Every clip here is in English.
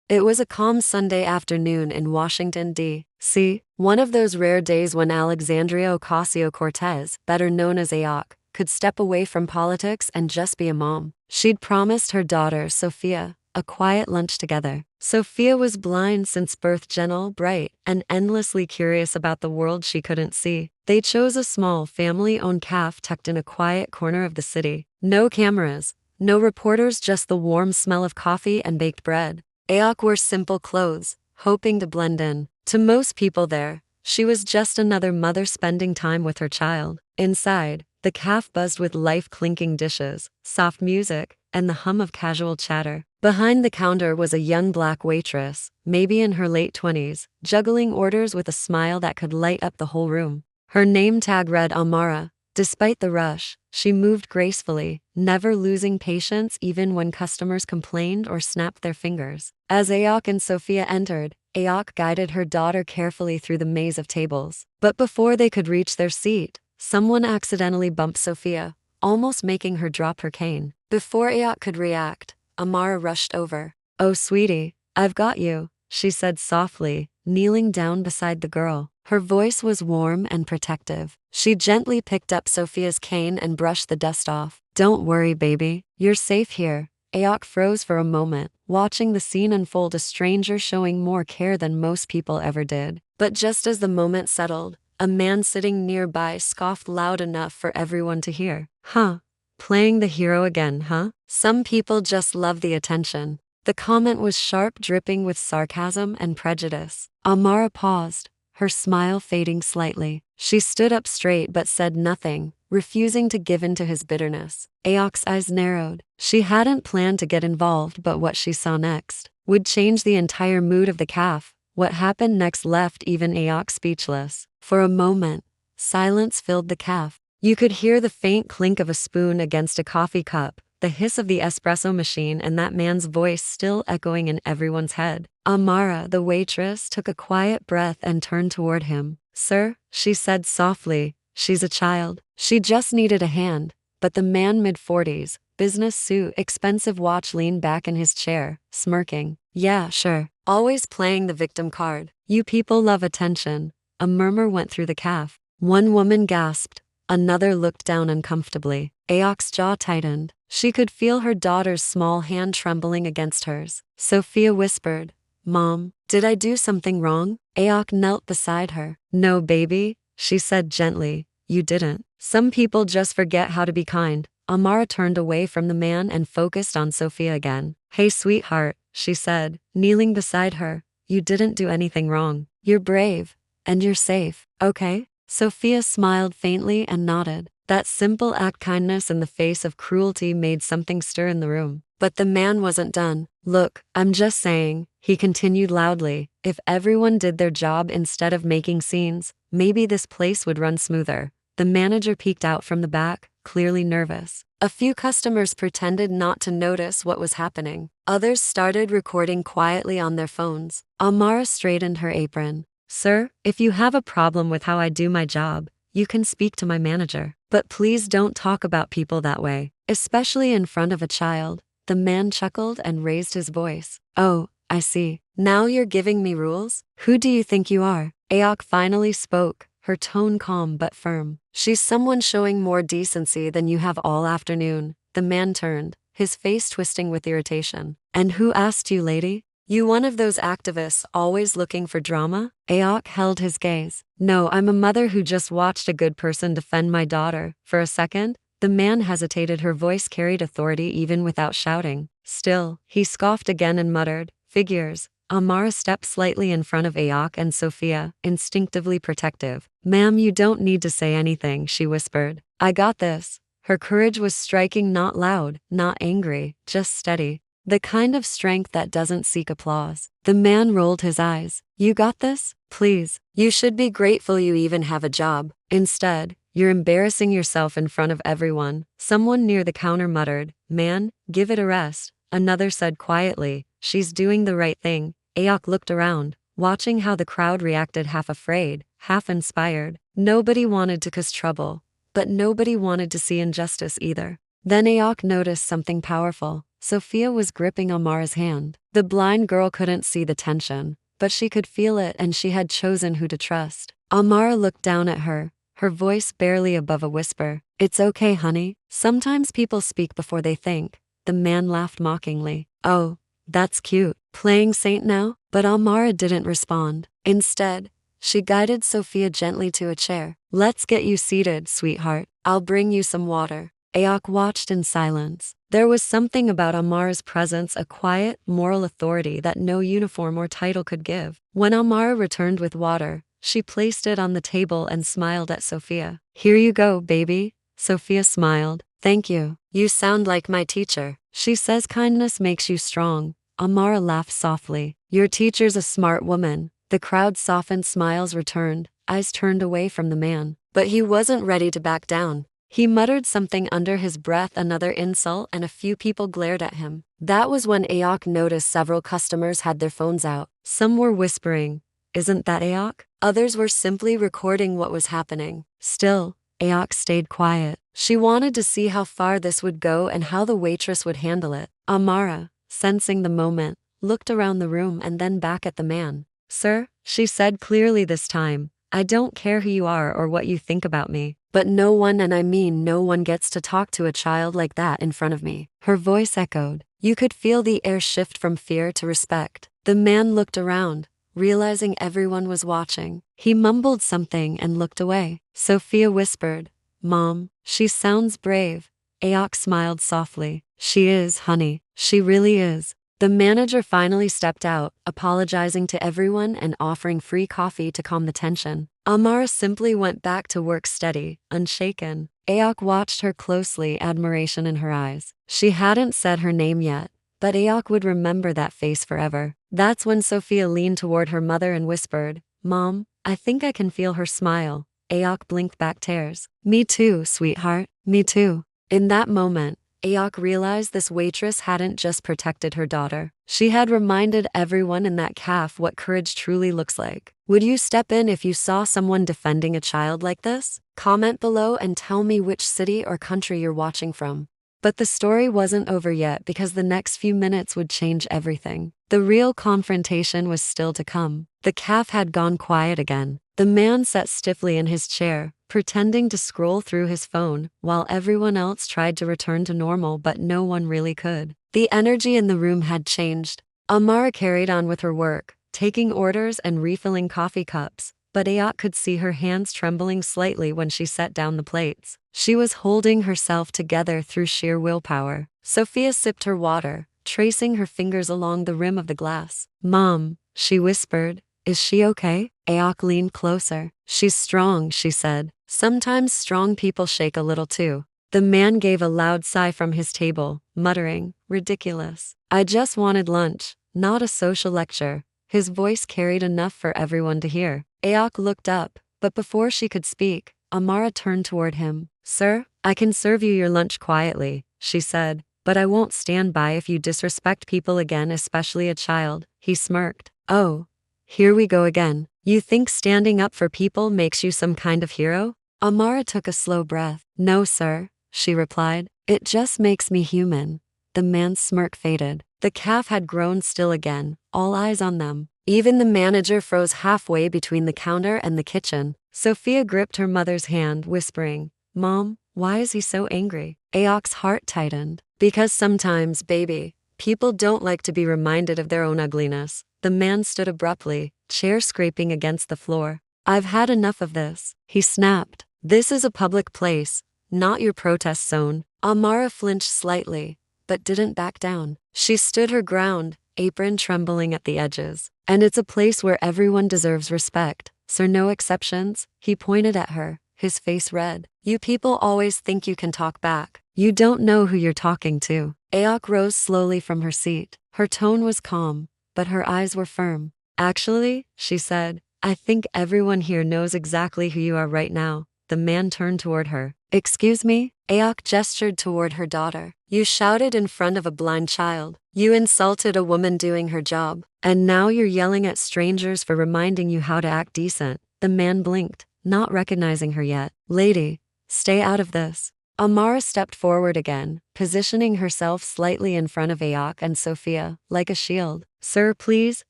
It was a calm Sunday afternoon in Washington, D.C., one of those rare days when Alexandria Ocasio-Cortez, better known as AOC, could step away from politics and just be a mom. She'd promised her daughter, Sophia, a quiet lunch together. Sophia was blind since birth, gentle, bright, and endlessly curious about the world she couldn't see. They chose a small, family-owned cafe tucked in a quiet corner of the city. No cameras, no reporters, just the warm smell of coffee and baked bread. AOC wore simple clothes, hoping to blend in. To most people there, she was just another mother spending time with her child. Inside, the cafe buzzed with life, clinking dishes, soft music, and the hum of casual chatter. Behind the counter was a young black waitress, maybe in her late 20s, juggling orders with a smile that could light up the whole room. Her name tag read Amara. Despite the rush, she moved gracefully, never losing patience even when customers complained or snapped their fingers. As AOC and Sophia entered, AOC guided her daughter carefully through the maze of tables. But before they could reach their seat, someone accidentally bumped Sophia, almost making her drop her cane. Before AOC could react, Amara rushed over. "Oh, sweetie, I've got you," she said softly, kneeling down beside the girl. Her voice was warm and protective. She gently picked up Sophia's cane and brushed the dust off. "Don't worry, baby. You're safe here." AOC froze for a moment, watching the scene unfold, a stranger showing more care than most people ever did. But just as the moment settled, a man sitting nearby scoffed loud enough for everyone to hear. "Huh? Playing the hero again, huh? Some people just love the attention." The comment was sharp, dripping with sarcasm and prejudice. Amara paused, her smile fading slightly. She stood up straight but said nothing, refusing to give in to his bitterness. AOC's eyes narrowed. She hadn't planned to get involved, but what she saw next would change the entire mood of the cafe. What happened next left even AOC speechless. For a moment, silence filled the cafe. You could hear the faint clink of a spoon against a coffee cup, the hiss of the espresso machine, and that man's voice still echoing in everyone's head. Amara, the waitress, took a quiet breath and turned toward him. "Sir," she said softly, "she's a child. She just needed a hand." But the man, mid-40s, business suit, expensive watch, leaned back in his chair, smirking. "Yeah, sure. Always playing the victim card. You people love attention." A murmur went through the cafe. One woman gasped. Another looked down uncomfortably. AOC's jaw tightened. She could feel her daughter's small hand trembling against hers. Sophia whispered, "Mom, did I do something wrong?" AOC knelt beside her. "No, baby," she said gently, "you didn't. Some people just forget how to be kind." Amara turned away from the man and focused on Sophia again. "Hey, sweetheart," she said, kneeling beside her, "you didn't do anything wrong. You're brave, and you're safe, okay?" Sophia smiled faintly and nodded. That simple act, kindness in the face of cruelty, made something stir in the room. But the man wasn't done. "Look, I'm just saying," he continued loudly, "if everyone did their job instead of making scenes, maybe this place would run smoother." The manager peeked out from the back, clearly nervous. A few customers pretended not to notice what was happening. Others started recording quietly on their phones. Amara straightened her apron. "Sir, if you have a problem with how I do my job, you can speak to my manager. But please don't talk about people that way, especially in front of a child." The man chuckled and raised his voice. "Oh, I see. Now you're giving me rules? Who do you think you are?" AOC finally spoke, her tone calm but firm. "She's someone showing more decency than you have all afternoon." The man turned, his face twisting with irritation. "And who asked you, lady? You one of those activists always looking for drama?" AOC held his gaze. "No, I'm a mother who just watched a good person defend my daughter." For a second, the man hesitated. Her voice carried authority even without shouting. "Still," he scoffed again and muttered, "figures." Amara stepped slightly in front of AOC and Sophia, instinctively protective. "Ma'am, you don't need to say anything," she whispered. "I got this." Her courage was striking, not loud, not angry, just steady. The kind of strength that doesn't seek applause. The man rolled his eyes. "You got this? Please. You should be grateful you even have a job. Instead, you're embarrassing yourself in front of everyone." Someone near the counter muttered, "Man, give it a rest." Another said quietly, "She's doing the right thing." AOC looked around, watching how the crowd reacted, half afraid, half inspired. Nobody wanted to cause trouble, but nobody wanted to see injustice either. Then Aok noticed something powerful. Sophia was gripping Amara's hand. The blind girl couldn't see the tension, but she could feel it, and she had chosen who to trust. Amara looked down at her, her voice barely above a whisper. "It's okay, honey. Sometimes people speak before they think." The man laughed mockingly. "Oh, that's cute. Playing saint now?" But Amara didn't respond. Instead, she guided Sophia gently to a chair. "Let's get you seated, sweetheart. I'll bring you some water." Aok watched in silence. There was something about Amara's presence, a quiet, moral authority that no uniform or title could give. When Amara returned with water, she placed it on the table and smiled at Sophia. "Here you go, baby." Sophia smiled. "Thank you. You sound like my teacher. She says kindness makes you strong." Amara laughed softly. "Your teacher's a smart woman." The crowd's softened smiles returned, eyes turned away from the man. But he wasn't ready to back down. He muttered something under his breath, another insult, and a few people glared at him. That was when Aok noticed several customers had their phones out. Some were whispering, "Isn't that Aok?" Others were simply recording what was happening. Still, Aok stayed quiet. She wanted to see how far this would go and how the waitress would handle it. Amara, sensing the moment, looked around the room and then back at the man. "Sir," she said clearly this time, "I don't care who you are or what you think about me, but no one, and I mean no one, gets to talk to a child like that in front of me." Her voice echoed. You could feel the air shift from fear to respect. The man looked around, realizing everyone was watching. He mumbled something and looked away. Sophia whispered, "Mom, she sounds brave." Aok smiled softly. "She is, honey. She really is." The manager finally stepped out, apologizing to everyone and offering free coffee to calm the tension. Amara simply went back to work, steady, unshaken. Aok watched her closely, admiration in her eyes. She hadn't said her name yet, but Aok would remember that face forever. That's when Sophia leaned toward her mother and whispered, "Mom, I think I can feel her smile." Aok blinked back tears. "Me too, sweetheart. Me too." In that moment, Aok realized this waitress hadn't just protected her daughter. She had reminded everyone in that cafe what courage truly looks like. Would you step in if you saw someone defending a child like this? Comment below and tell me which city or country you're watching from. But the story wasn't over yet, because the next few minutes would change everything. The real confrontation was still to come. The cafe had gone quiet again. The man sat stiffly in his chair, pretending to scroll through his phone, while everyone else tried to return to normal, but no one really could. The energy in the room had changed. Amara carried on with her work, taking orders and refilling coffee cups, but Aok could see her hands trembling slightly when she set down the plates. She was holding herself together through sheer willpower. Sophia sipped her water, tracing her fingers along the rim of the glass. "Mom," she whispered, "is she okay?" Aok leaned closer. "She's strong," she said. "Sometimes strong people shake a little too." The man gave a loud sigh from his table, muttering, "Ridiculous. I just wanted lunch, not a social lecture." His voice carried enough for everyone to hear. Aok looked up, but before she could speak, Amara turned toward him. "Sir, I can serve you your lunch quietly," she said, "but I won't stand by if you disrespect people again, especially a child." He smirked. "Oh, here we go again. You think standing up for people makes you some kind of hero?" Amara took a slow breath. "No, sir," she replied. "It just makes me human." The man's smirk faded. The cafe had grown still again, all eyes on them. Even the manager froze halfway between the counter and the kitchen. Sophia gripped her mother's hand, whispering, "Mom, why is he so angry?" Aok's heart tightened. "Because sometimes, baby, people don't like to be reminded of their own ugliness." The man stood abruptly, chair scraping against the floor. "I've had enough of this," he snapped. "This is a public place, not your protest zone." Amara flinched slightly, but didn't back down. She stood her ground, apron trembling at the edges. "And it's a place where everyone deserves respect, so no exceptions." He pointed at her, his face red. "You people always think you can talk back. You don't know who you're talking to." Aok rose slowly from her seat. Her tone was calm, but her eyes were firm. "Actually," she said, "I think everyone here knows exactly who you are right now." The man turned toward her. "Excuse me?" Aok gestured toward her daughter. "You shouted in front of a blind child. You insulted a woman doing her job. And now you're yelling at strangers for reminding you how to act decent." The man blinked, not recognizing her yet. "Lady, stay out of this." Amara stepped forward again, positioning herself slightly in front of Ayok and Sophia, like a shield. "Sir, please,"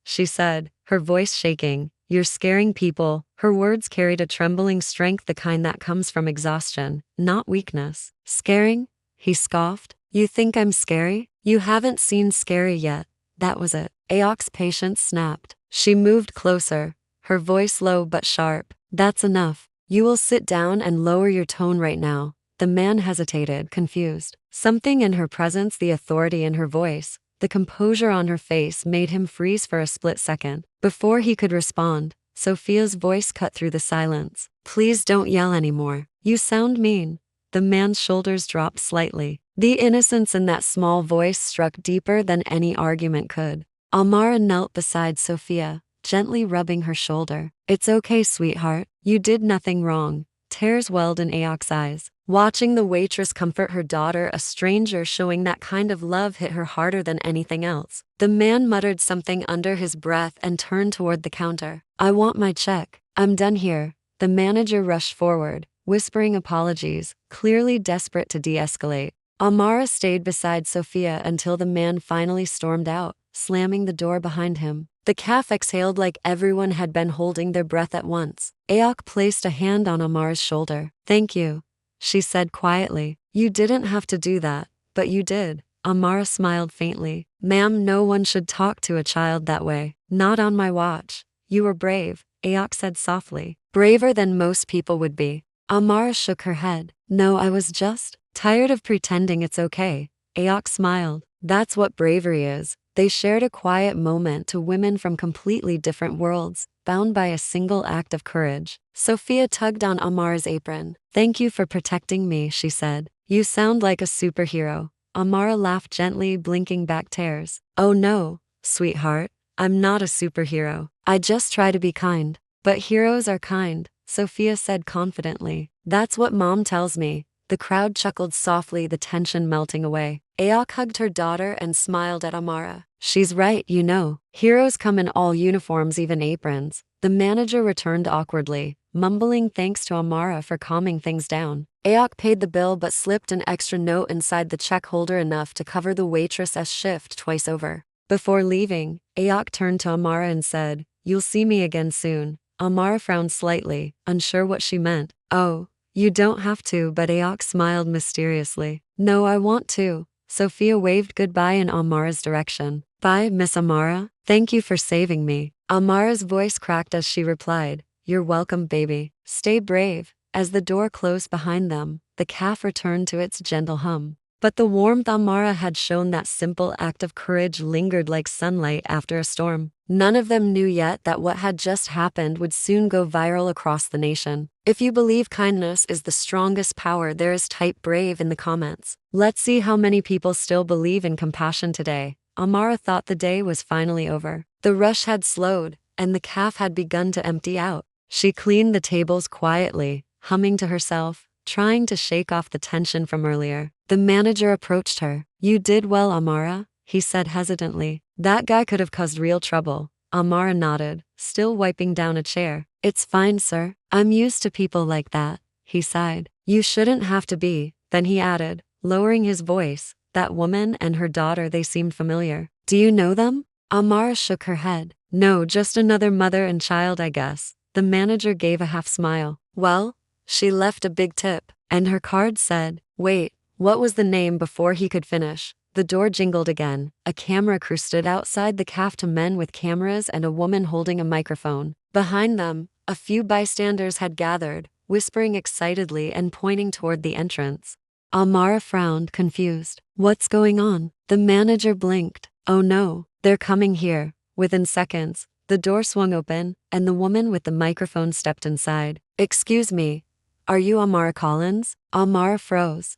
she said, her voice shaking. "You're scaring people." Her words carried a trembling strength, the kind that comes from exhaustion, not weakness. "Scaring?" he scoffed. "You think I'm scary? You haven't seen scary yet." That was it. Ayok's patience snapped. She moved closer, her voice low but sharp. "That's enough. You will sit down and lower your tone right now." The man hesitated, confused. Something in her presence, the authority in her voice, the composure on her face made him freeze for a split second. Before he could respond, Sophia's voice cut through the silence. "Please don't yell anymore. You sound mean." The man's shoulders dropped slightly. The innocence in that small voice struck deeper than any argument could. Amara knelt beside Sophia, gently rubbing her shoulder. "It's okay, sweetheart. You did nothing wrong." Tears welled in Ayok's eyes. Watching the waitress comfort her daughter, a stranger showing that kind of love, hit her harder than anything else. The man muttered something under his breath and turned toward the counter. "I want my check. I'm done here." The manager rushed forward, whispering apologies, clearly desperate to de-escalate. Amara stayed beside Sophia until the man finally stormed out, slamming the door behind him. The calf exhaled like everyone had been holding their breath at once. Ayok placed a hand on Amara's shoulder. "Thank you," she said quietly. "You didn't have to do that, but you did." Amara smiled faintly. "Ma'am, no one should talk to a child that way. Not on my watch." "You were brave," Ayok said softly. "Braver than most people would be." Amara shook her head. "No, I was just tired of pretending it's okay." Ayok smiled. "That's what bravery is." They shared a quiet moment, two women from completely different worlds, bound by a single act of courage. Sophia tugged on Amara's apron. "Thank you for protecting me," she said. "You sound like a superhero." Amara laughed gently, blinking back tears. "Oh no, sweetheart. I'm not a superhero. I just try to be kind." "But heroes are kind," Sophia said confidently. "That's what Mom tells me." The crowd chuckled softly, the tension melting away. Ayok hugged her daughter and smiled at Amara. "She's right, you know. Heroes come in all uniforms, even aprons." The manager returned awkwardly, mumbling thanks to Amara for calming things down. Ayok paid the bill but slipped an extra note inside the check holder, enough to cover the waitress's shift twice over. Before leaving, Ayok turned to Amara and said, "You'll see me again soon." Amara frowned slightly, unsure what she meant. "Oh, you don't have to," but Ayok smiled mysteriously. "No, I want to." Sophia waved goodbye in Amara's direction. "Bye, Miss Amara. Thank you for saving me." Amara's voice cracked as she replied, "You're welcome, baby. Stay brave." As the door closed behind them, the calf returned to its gentle hum. But the warmth Amara had shown, that simple act of courage, lingered like sunlight after a storm. None of them knew yet that what had just happened would soon go viral across the nation. If you believe kindness is the strongest power, there is type brave in the comments. Let's see how many people still believe in compassion today. Amara thought the day was finally over. The rush had slowed, and the calf had begun to empty out. She cleaned the tables quietly, humming to herself, trying to shake off the tension from earlier. The manager approached her. "You did well, Amara," he said hesitantly. "That guy could have caused real trouble." Amara nodded, still wiping down a chair. "It's fine, sir. I'm used to people like that," he sighed. "You shouldn't have to be." Then he added, lowering his voice, "That woman and her daughter, they seemed familiar. Do you know them?" Amara shook her head. "No, just another mother and child, I guess." The manager gave a half smile. "Well, she left a big tip." And her card said, "Wait, what was the name?" Before he could finish, the door jingled again. A camera crew stood outside the cafe, two men with cameras and a woman holding a microphone. Behind them, a few bystanders had gathered, whispering excitedly and pointing toward the entrance. Amara frowned, confused. "What's going on?" The manager blinked. "Oh no, they're coming here." Within seconds, the door swung open, and the woman with the microphone stepped inside. "Excuse me, are you Amara Collins?" Amara froze.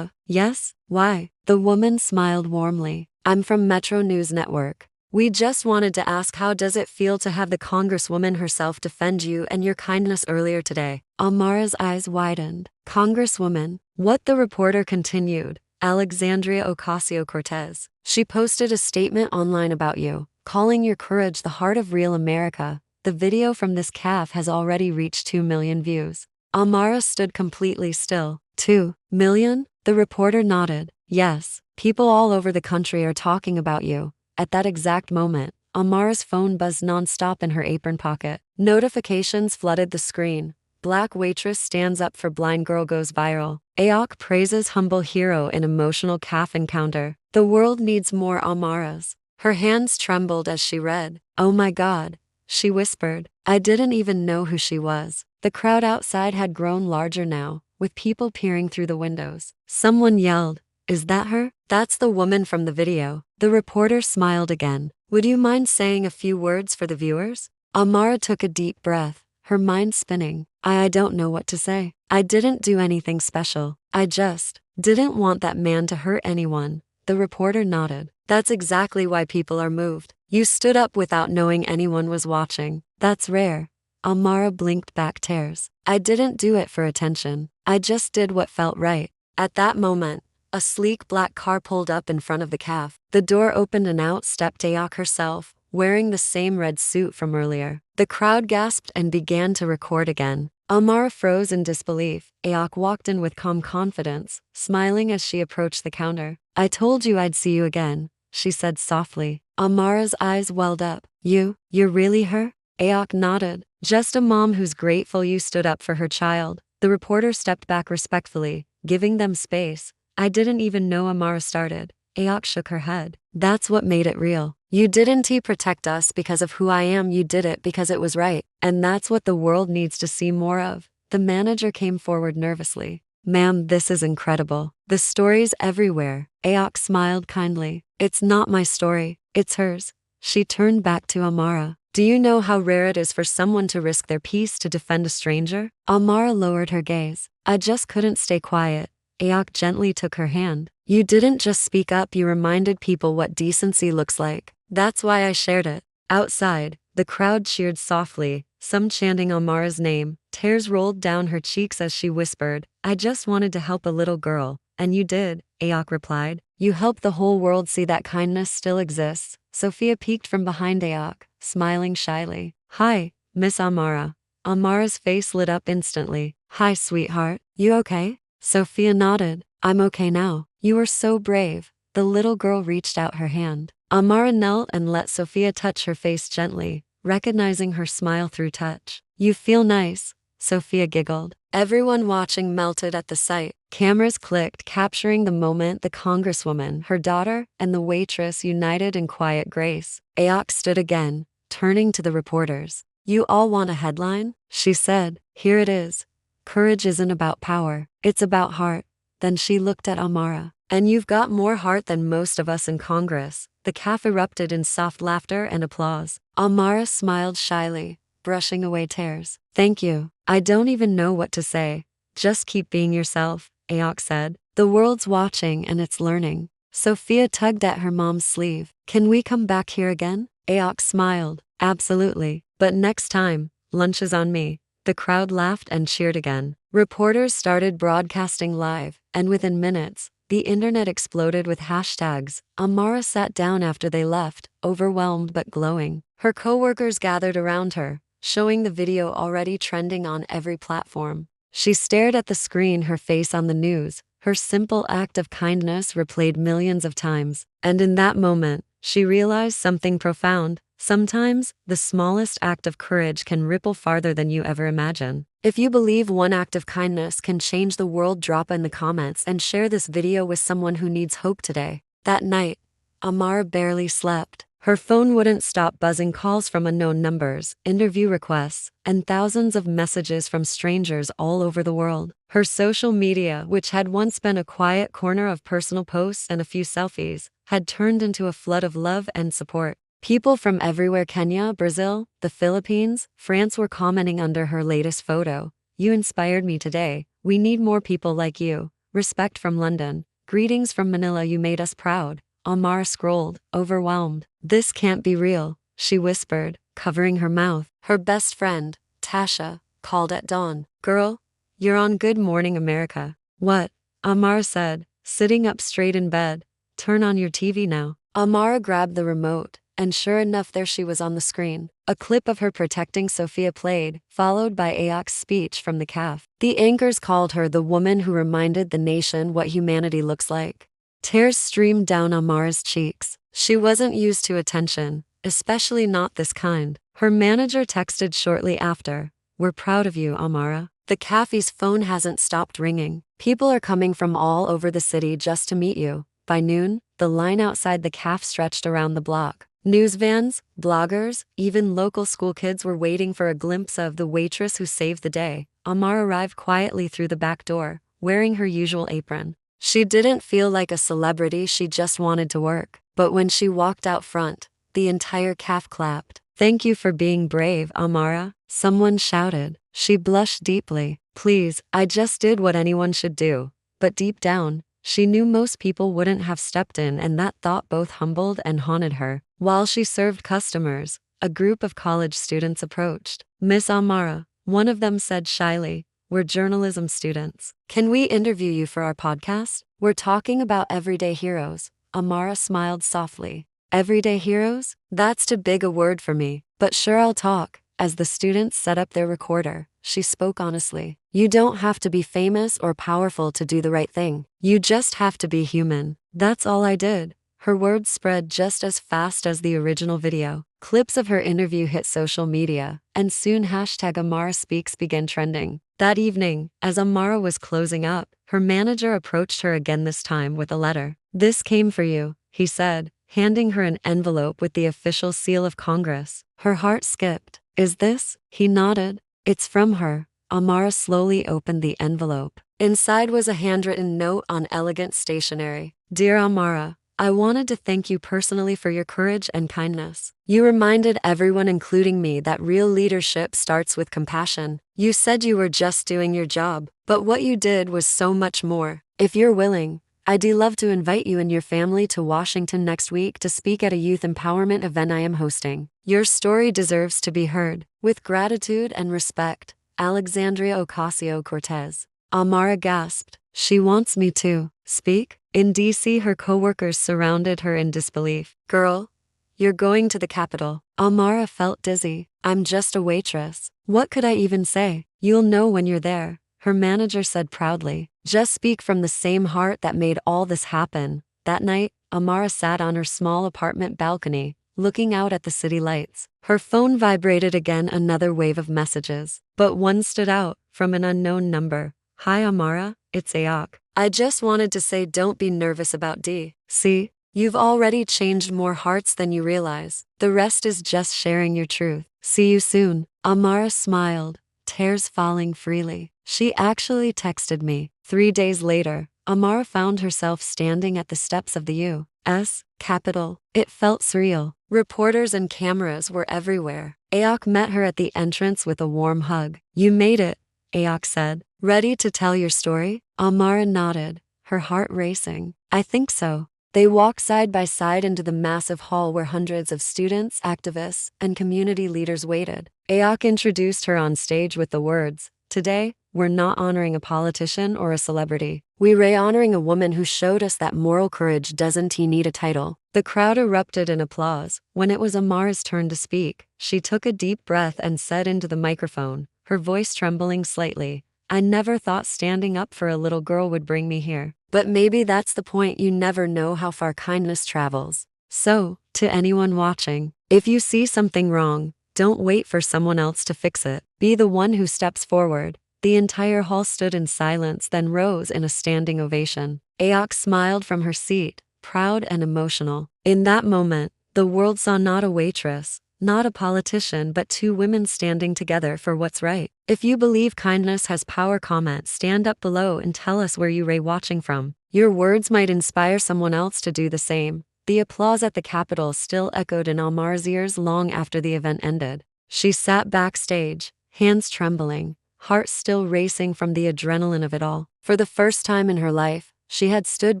Yes, why?" The woman smiled warmly. "I'm from Metro News Network. We just wanted to ask, how does it feel to have the Congresswoman herself defend you and your kindness earlier today?" Amara's eyes widened. "Congresswoman? What?" The reporter continued. "Alexandria Ocasio-Cortez. She posted a statement online about you, calling your courage the heart of real America. The video from this calf has already reached 2 million views." Amara stood completely still. 2 million? The reporter nodded. Yes, people all over the country are talking about you. At that exact moment, Amara's phone buzzed nonstop in her apron pocket. Notifications flooded the screen. Black waitress stands up for blind girl goes viral. AOC praises humble hero in emotional calf encounter. The world needs more Amaras. Her hands trembled as she read. Oh my God, she whispered. I didn't even know who she was. The crowd outside had grown larger now, with people peering through the windows. Someone yelled, "Is that her?" "That's the woman from the video." The reporter smiled again. Would you mind saying a few words for the viewers? Amara took a deep breath, her mind spinning. I don't know what to say. I didn't do anything special. I just didn't want that man to hurt anyone. The reporter nodded. That's exactly why people are moved. You stood up without knowing anyone was watching. That's rare. Amara blinked back tears. I didn't do it for attention. I just did what felt right. At that moment, a sleek black car pulled up in front of the caf. The door opened and out stepped AOC herself, wearing the same red suit from earlier. The crowd gasped and began to record again. Amara froze in disbelief. AOC walked in with calm confidence, smiling as she approached the counter. I told you I'd see you again, she said softly. Amara's eyes welled up. You're really her? AOC nodded. Just a mom who's grateful you stood up for her child. The reporter stepped back respectfully, giving them space. I didn't even know Amara started. AOC shook her head. That's what made it real. You didn't protect us because of who I am, you did it because it was right. And that's what the world needs to see more of. The manager came forward nervously. Ma'am, this is incredible. The story's everywhere. AOC smiled kindly. It's not my story, it's hers. She turned back to Amara. Do you know how rare it is for someone to risk their peace to defend a stranger? Amara lowered her gaze. I just couldn't stay quiet. AOC gently took her hand. You didn't just speak up, you reminded people what decency looks like. That's why I shared it. Outside, the crowd cheered softly, some chanting Amara's name. Tears rolled down her cheeks as she whispered, I just wanted to help a little girl. And you did, AOC replied. You helped the whole world see that kindness still exists. Sophia peeked from behind AOC, smiling shyly. Hi, Miss Amara. Amara's face lit up instantly. Hi, sweetheart. You okay? Sophia nodded. I'm okay now. You were so brave. The little girl reached out her hand. Amara knelt and let Sophia touch her face gently, recognizing her smile through touch. You feel nice, Sophia giggled. Everyone watching melted at the sight. Cameras clicked, capturing the moment the congresswoman, her daughter, and the waitress united in quiet grace. AOC stood again, turning to the reporters. You all want a headline? She said. Here it is. Courage isn't about power, it's about heart. Then she looked at Amara. And you've got more heart than most of us in Congress. The caf erupted in soft laughter and applause. Amara smiled shyly, brushing away tears. Thank you. I don't even know what to say. Just keep being yourself, AOC said. The world's watching and it's learning. Sophia tugged at her mom's sleeve. Can we come back here again? AOC smiled. Absolutely. But next time, lunch is on me. The crowd laughed and cheered again. Reporters started broadcasting live, and within minutes, the internet exploded with hashtags. Amara sat down after they left, overwhelmed but glowing. Her coworkers gathered around her, showing the video already trending on every platform. She stared at the screen, her face on the news. Her simple act of kindness replayed millions of times. And in that moment, she realized something profound. Sometimes, the smallest act of courage can ripple farther than you ever imagine. If you believe one act of kindness can change the world, drop in the comments and share this video with someone who needs hope today. That night, Amara barely slept. Her phone wouldn't stop buzzing, calls from unknown numbers, interview requests, and thousands of messages from strangers all over the world. Her social media, which had once been a quiet corner of personal posts and a few selfies, had turned into a flood of love and support. People from everywhere, Kenya, Brazil, the Philippines, France, were commenting under her latest photo. You inspired me today. We need more people like you. Respect from London. Greetings from Manila, you made us proud. Amara scrolled, overwhelmed. This can't be real, she whispered, covering her mouth. Her best friend, Tasha, called at dawn. Girl, you're on Good Morning America. What? Amara said, sitting up straight in bed. Turn on your TV now. Amara grabbed the remote, and sure enough, there she was on the screen. A clip of her protecting Sophia played, followed by AOC's speech from the CAF. The anchors called her the woman who reminded the nation what humanity looks like. Tears streamed down Amara's cheeks. She wasn't used to attention, especially not this kind. Her manager texted shortly after, "We're proud of you, Amara." The cafe's phone hasn't stopped ringing. People are coming from all over the city just to meet you. By noon, the line outside the cafe stretched around the block. News vans, bloggers, even local school kids were waiting for a glimpse of the waitress who saved the day. Amara arrived quietly through the back door, wearing her usual apron. She didn't feel like a celebrity, she just wanted to work. But when she walked out front, the entire cafe clapped. "Thank you for being brave, Amara," someone shouted. She blushed deeply. "Please, I just did what anyone should do." But deep down, she knew most people wouldn't have stepped in, and that thought both humbled and haunted her. While she served customers, a group of college students approached. "Miss Amara," one of them said shyly, "we're journalism students. Can we interview you for our podcast? We're talking about everyday heroes." Amara smiled softly. "Everyday heroes? That's too big a word for me, but sure, I'll talk." As the students set up their recorder, she spoke honestly. "You don't have to be famous or powerful to do the right thing. You just have to be human. That's all I did." Her words spread just as fast as the original video. Clips of her interview hit social media, and soon #AmaraSpeaks began trending. That evening, as Amara was closing up, her manager approached her again, this time with a letter. "This came for you," he said, handing her an envelope with the official seal of Congress. Her heart skipped. "Is this?" He nodded. "It's from her." Amara slowly opened the envelope. Inside was a handwritten note on elegant stationery. "Dear Amara, I wanted to thank you personally for your courage and kindness. You reminded everyone, including me, that real leadership starts with compassion. You said you were just doing your job, but what you did was so much more. If you're willing, I'd love to invite you and your family to Washington next week to speak at a youth empowerment event I am hosting. Your story deserves to be heard. With gratitude and respect, Alexandria Ocasio-Cortez." Amara gasped. "She wants me to speak?" In D.C., her coworkers surrounded her in disbelief. "Girl, you're going to the Capitol." Amara felt dizzy. "I'm just a waitress. What could I even say?" "You'll know when you're there," her manager said proudly. "Just speak from the same heart that made all this happen." That night, Amara sat on her small apartment balcony, looking out at the city lights. Her phone vibrated again, another wave of messages. But one stood out, from an unknown number. "Hi Amara, it's AOC. I just wanted to say don't be nervous about D.C. You've already changed more hearts than you realize. The rest is just sharing your truth. See you soon." Amara smiled, tears falling freely. "She actually texted me." 3 days later, Amara found herself standing at the steps of the U.S. Capitol. It felt surreal. Reporters and cameras were everywhere. AOC met her at the entrance with a warm hug. "You made it," AOC said. "Ready to tell your story?" Amara nodded, her heart racing. "I think so." They walked side by side into the massive hall where hundreds of students, activists, and community leaders waited. AOC introduced her on stage with the words, "Today, we're not honoring a politician or a celebrity. We're honoring a woman who showed us that moral courage doesn't need a title." The crowd erupted in applause. When it was Amara's turn to speak, she took a deep breath and said into the microphone, her voice trembling slightly, "I never thought standing up for a little girl would bring me here. But maybe that's the point. You never know how far kindness travels." So, to anyone watching, if you see something wrong, don't wait for someone else to fix it. Be the one who steps forward. The entire hall stood in silence, then rose in a standing ovation. AOC smiled from her seat, proud and emotional. In that moment, the world saw not a waitress, not a politician, but two women standing together for what's right. If you believe kindness has power, comment, stand up below and tell us where you're watching from. Your words might inspire someone else to do the same. The applause at the Capitol still echoed in Amara's ears long after the event ended. She sat backstage, hands trembling, heart still racing from the adrenaline of it all. For the first time in her life, She had stood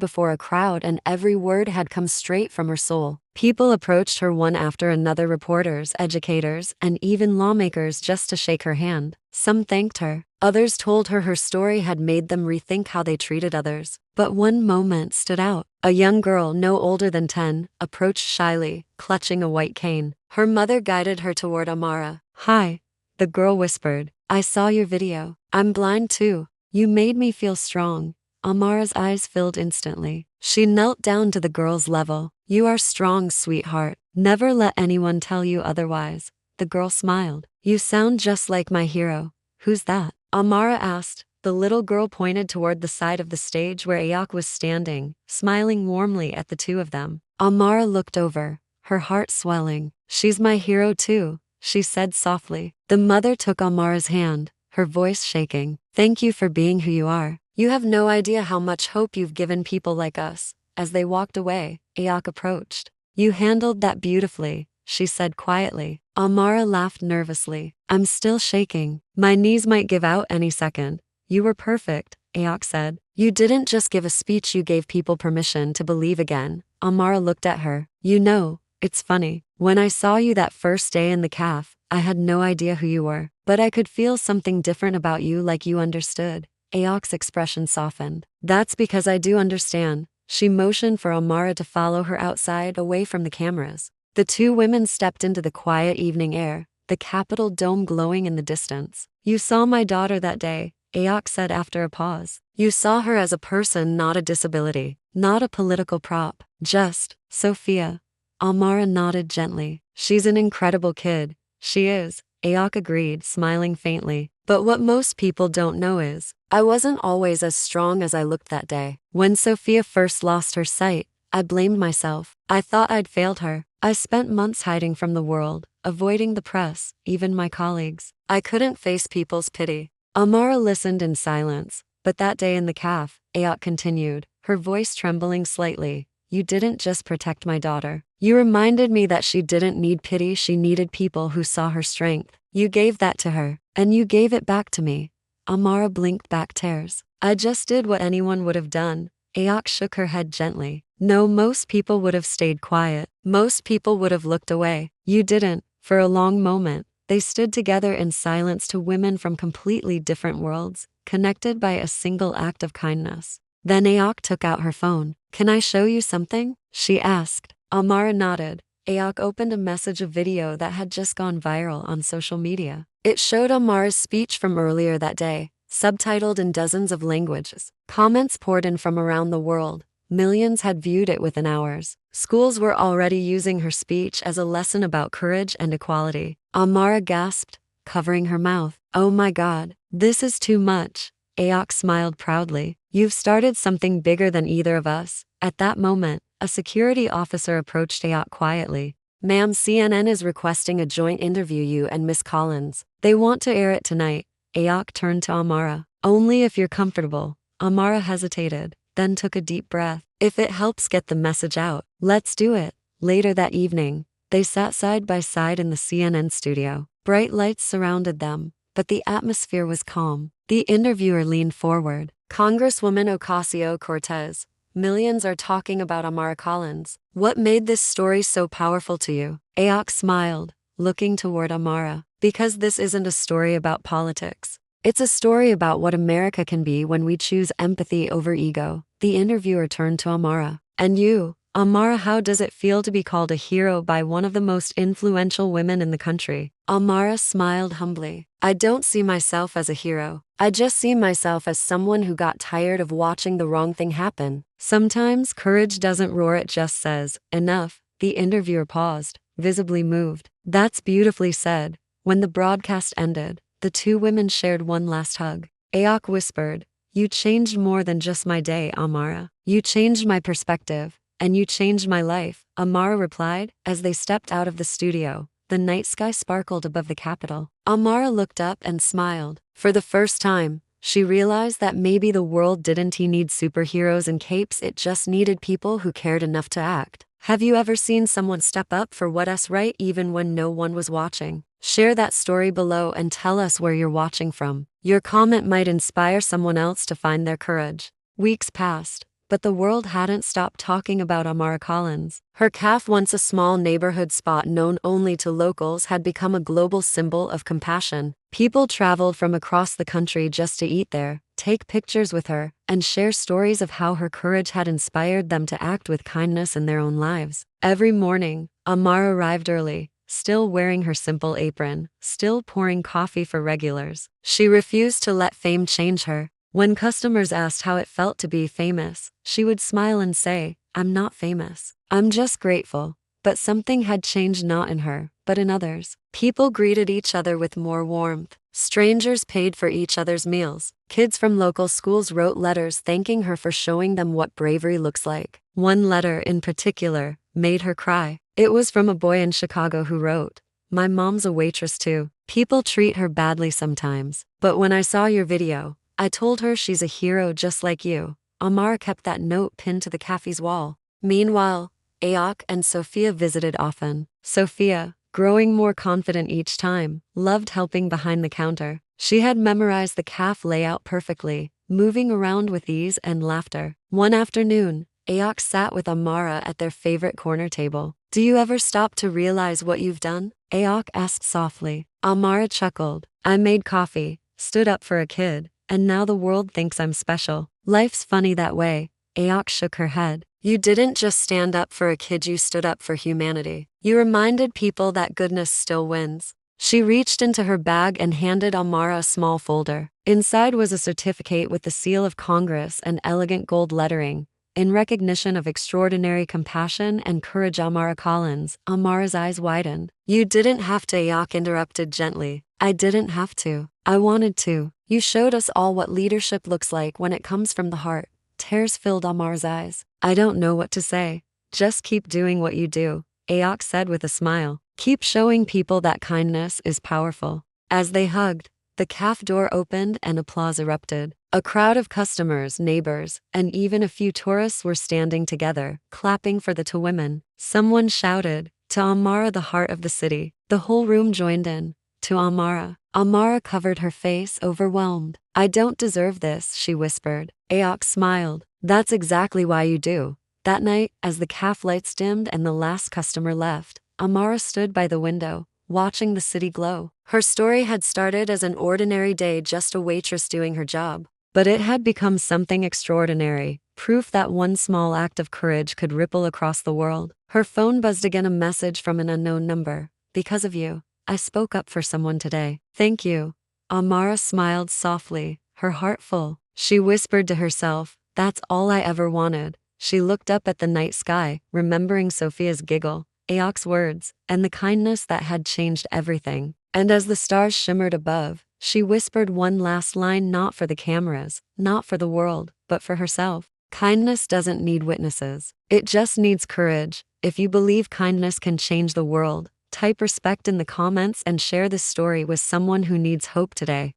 before a crowd and every word had come straight from her soul. People approached her one after another, reporters, educators, and even lawmakers, just to shake her hand. Some thanked her. Others told her her story had made them rethink how they treated others. But one moment stood out. A young girl, no older than 10, approached shyly, clutching a white cane. Her mother guided her toward Amara. "Hi," the girl whispered. "I saw your video. I'm blind too. You made me feel strong." Amara's eyes filled instantly. She knelt down to the girl's level. "You are strong, sweetheart. Never let anyone tell you otherwise." The girl smiled. "You sound just like my hero." "Who's that?" Amara asked. The little girl pointed toward the side of the stage where Ayok was standing, smiling warmly at the two of them. Amara looked over, her heart swelling. "She's my hero too," she said softly. The mother took Amara's hand, her voice shaking. "Thank you for being who you are. You have no idea how much hope you've given people like us." As they walked away, Ayok approached. "You handled that beautifully," she said quietly. Amara laughed nervously. "I'm still shaking. My knees might give out any second." "You were perfect," Ayok said. "You didn't just give a speech, you gave people permission to believe again." Amara looked at her. "You know, it's funny. When I saw you that first day in the caf, I had no idea who you were. But I could feel something different about you, like you understood." Ayok's expression softened. "That's because I do understand." She motioned for Amara to follow her outside, away from the cameras. The two women stepped into the quiet evening air, the Capitol dome glowing in the distance. "You saw my daughter that day," Ayok said after a pause. "You saw her as a person, not a disability, not a political prop. Just Sophia." Amara nodded gently. "She's an incredible kid." "She is," Ayok agreed, smiling faintly. "But what most people don't know is, I wasn't always as strong as I looked that day. When Sophia first lost her sight, I blamed myself. I thought I'd failed her. I spent months hiding from the world, avoiding the press, even my colleagues. I couldn't face people's pity." Amara listened in silence. "But that day in the caf," Ayok continued, her voice trembling slightly, "you didn't just protect my daughter. You reminded me that she didn't need pity, she needed people who saw her strength. You gave that to her, and you gave it back to me." Amara blinked back tears. "I just did what anyone would have done." Ayok shook her head gently. "No, most people would have stayed quiet. Most people would have looked away. You didn't." For a long moment, they stood together in silence, two women from completely different worlds, connected by a single act of kindness. Then Ayok took out her phone. "Can I show you something?" she asked. Amara nodded. Ayok opened a message, a video that had just gone viral on social media. It showed Amara's speech from earlier that day, subtitled in dozens of languages. Comments poured in from around the world. Millions had viewed it within hours. Schools were already using her speech as a lesson about courage and equality. Amara gasped, covering her mouth. "Oh my God, this is too much." Ayok smiled proudly. "You've started something bigger than either of us." At that moment, a security officer approached Ayok quietly. "Ma'am, CNN is requesting a joint interview, you and Miss Collins. They want to air it tonight." Ayok turned to Amara. "Only if you're comfortable." Amara hesitated, then took a deep breath. "If it helps get the message out, let's do it." Later that evening, they sat side by side in the CNN studio. Bright lights surrounded them, but the atmosphere was calm. The interviewer leaned forward. "Congresswoman Ocasio-Cortez, millions are talking about Amara Collins. What made this story so powerful to you?" Ayok smiled, looking toward Amara. "Because this isn't a story about politics. It's a story about what America can be when we choose empathy over ego." The interviewer turned to Amara. "And you, Amara, how does it feel to be called a hero by one of the most influential women in the country?" Amara smiled humbly. "I don't see myself as a hero. I just see myself as someone who got tired of watching the wrong thing happen. Sometimes courage doesn't roar, it just says, 'Enough.'" The interviewer paused, visibly moved. "That's beautifully said." When the broadcast ended, the two women shared one last hug. Ayok whispered, "You changed more than just my day, Amara. You changed my perspective, and you changed my life." Amara replied. As they stepped out of the studio, the night sky sparkled above the Capitol. Amara looked up and smiled. For the first time, she realized that maybe the world didn't need superheroes and capes, it just needed people who cared enough to act. Have you ever seen someone step up for what's right even when no one was watching? Share that story below and tell us where you're watching from. Your comment might inspire someone else to find their courage. Weeks passed, but the world hadn't stopped talking about Amara Collins. Her cafe, once a small neighborhood spot known only to locals, had become a global symbol of compassion. People traveled from across the country just to eat there, take pictures with her, and share stories of how her courage had inspired them to act with kindness in their own lives. Every morning, Amara arrived early, still wearing her simple apron, still pouring coffee for regulars. She refused to let fame change her. When customers asked how it felt to be famous, she would smile and say, "I'm not famous. I'm just grateful." But something had changed, not in her, but in others. People greeted each other with more warmth. Strangers paid for each other's meals. Kids from local schools wrote letters thanking her for showing them what bravery looks like. One letter in particular made her cry. It was from a boy in Chicago who wrote, "My mom's a waitress too. People treat her badly sometimes. But when I saw your video, I told her she's a hero just like you." Amara kept that note pinned to the cafe's wall. Meanwhile, AOC and Sophia visited often. Sophia, growing more confident each time, loved helping behind the counter. She had memorized the cafe layout perfectly, moving around with ease and laughter. One afternoon, AOC sat with Amara at their favorite corner table. "Do you ever stop to realize what you've done?" AOC asked softly. Amara chuckled. "I made coffee, stood up for a kid, and now the world thinks I'm special. Life's funny that way." AOC shook her head. "You didn't just stand up for a kid, you stood up for humanity. You reminded people that goodness still wins." She reached into her bag and handed Amara a small folder. Inside was a certificate with the seal of Congress and elegant gold lettering. "In recognition of extraordinary compassion and courage, Amara Collins." Amara's eyes widened. "You didn't have to," AOC interrupted gently. "I didn't have to. I wanted to. You showed us all what leadership looks like when it comes from the heart." Tears filled Amar's eyes. "I don't know what to say. Just keep doing what you do," AOC said with a smile. "Keep showing people that kindness is powerful." As they hugged, the cafe door opened and applause erupted. A crowd of customers, neighbors, and even a few tourists were standing together, clapping for the two women. Someone shouted, "To Amara, the heart of the city." The whole room joined in. "To Amara." Amara covered her face, overwhelmed. "I don't deserve this," she whispered. AOC smiled. "That's exactly why you do." That night, as the cafe lights dimmed and the last customer left, Amara stood by the window, watching the city glow. Her story had started as an ordinary day, just a waitress doing her job. But it had become something extraordinary, proof that one small act of courage could ripple across the world. Her phone buzzed again, a message from an unknown number. "Because of you, I spoke up for someone today. Thank you." Amara smiled softly, her heart full. She whispered to herself, "That's all I ever wanted." She looked up at the night sky, remembering Sophia's giggle, AOC's words, and the kindness that had changed everything. And as the stars shimmered above, she whispered one last line, not for the cameras, not for the world, but for herself. Kindness doesn't need witnesses. It just needs courage. If you believe kindness can change the world, type respect in the comments and share this story with someone who needs hope today.